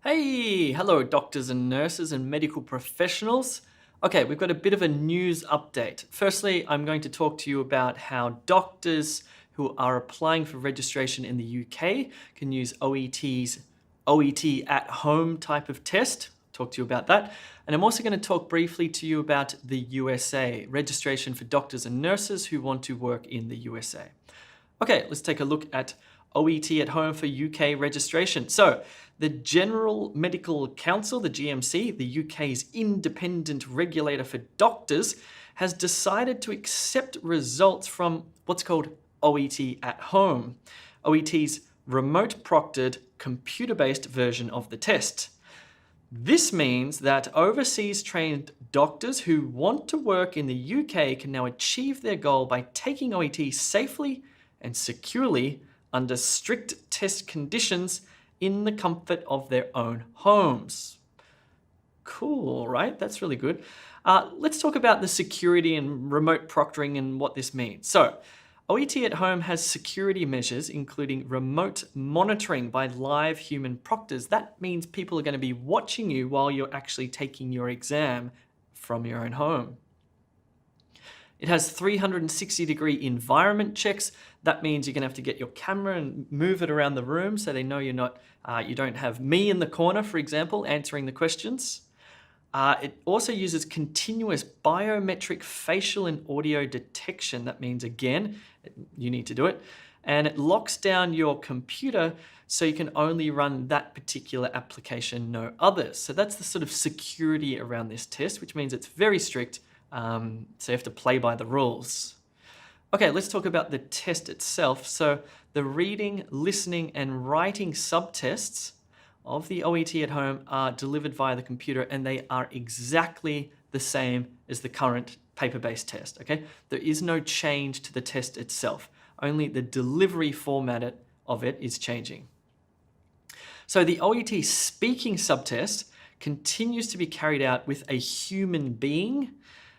Hey, hello doctors and nurses and medical professionals. Okay, we've got a bit of a news update. Firstly, I'm going to talk to you about how doctors who are applying for registration in the UK can use OET's OET at home type of test. Talk to you about that. And I'm also going to talk briefly to you about the USA, registration for doctors and nurses who want to work in the USA. Okay, let's take a look at OET at home for UK registration. So the General Medical Council, the GMC, the UK's independent regulator for doctors, has decided to accept results from what's called OET at home, OET's remote proctored computer-based version of the test. This means that overseas trained doctors who want to work in the UK can now achieve their goal by taking OET safely and securely under strict test conditions in the comfort of their own homes. Cool, right? That's really good. Let's talk about the security and remote proctoring and what this means. So, OET at home has security measures, including remote monitoring by live human proctors. That means people are going to be watching you while you're actually taking your exam from your own home. It has 360-degree environment checks. That means you're going to have to get your camera and move it around the room so they know you're not, you don't have me in the corner, for example, answering the questions. It also uses continuous biometric facial and audio detection. That means, again, you need to do it. And it locks down your computer so you can only run that particular application, no others. So that's the sort of security around this test, which means it's very strict. So you have to play by the rules. Okay, let's talk about the test itself. So the reading, listening, and writing subtests of the OET at home are delivered via the computer, and they are exactly the same as the current paper-based test, okay? There is no change to the test itself. Only the delivery format of it is changing. So the OET speaking subtest continues to be carried out with a human being,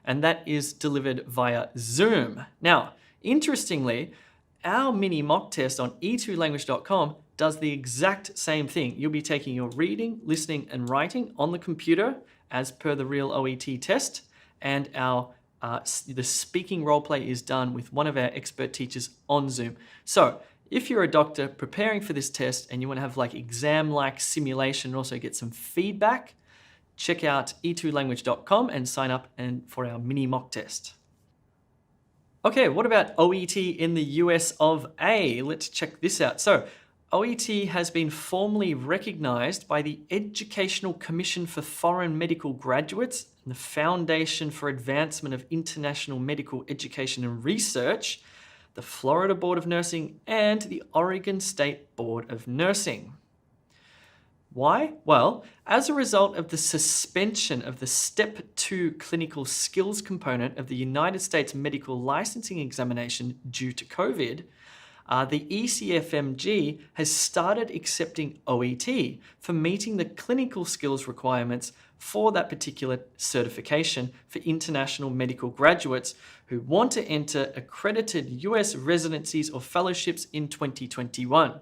and that is delivered via Zoom. Now, interestingly, our mini mock test on e2language.com does the exact same thing. You'll be taking your reading, listening, and writing on the computer as per the real OET test, and the speaking role play is done with one of our expert teachers on Zoom. So if you're a doctor preparing for this test and you want to have like exam-like simulation and also get some feedback, check out e2language.com and sign up for our mini mock test. Okay, what about OET in the US of A? Let's check this out. So OET has been formally recognized by the Educational Commission for Foreign Medical Graduates and the Foundation for Advancement of International Medical Education and Research, the Florida Board of Nursing, and the Oregon State Board of Nursing. Why? Well, as a result of the suspension of the Step 2 clinical skills component of the United States medical licensing examination due to COVID, the ECFMG has started accepting OET for meeting the clinical skills requirements for that particular certification for international medical graduates who want to enter accredited US residencies or fellowships in 2021.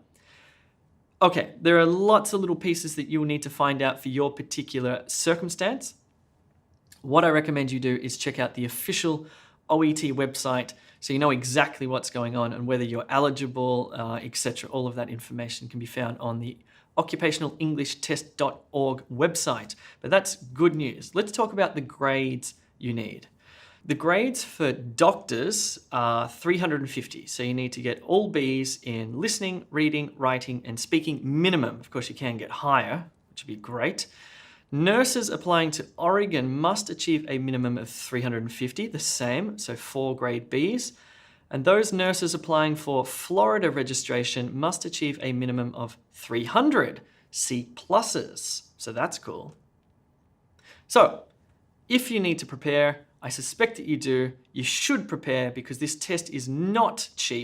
Okay, there are lots of little pieces that you'll need to find out for your particular circumstance. What I recommend you do is check out the official OET website so you know exactly what's going on and whether you're eligible, etc. All of that information can be found on the occupationalenglishtest.org website. But that's good news. Let's talk about the grades you need. The grades for doctors are 350, so you need to get all Bs in listening, reading, writing, and speaking minimum. Of course, you can get higher, which would be great. Nurses applying to Oregon must achieve a minimum of 350, the same, so 4 grade Bs. And those nurses applying for Florida registration must achieve a minimum of 300 C pluses. So that's cool. So if you need to prepare, I suspect that you do. You should prepare because this test is not cheap.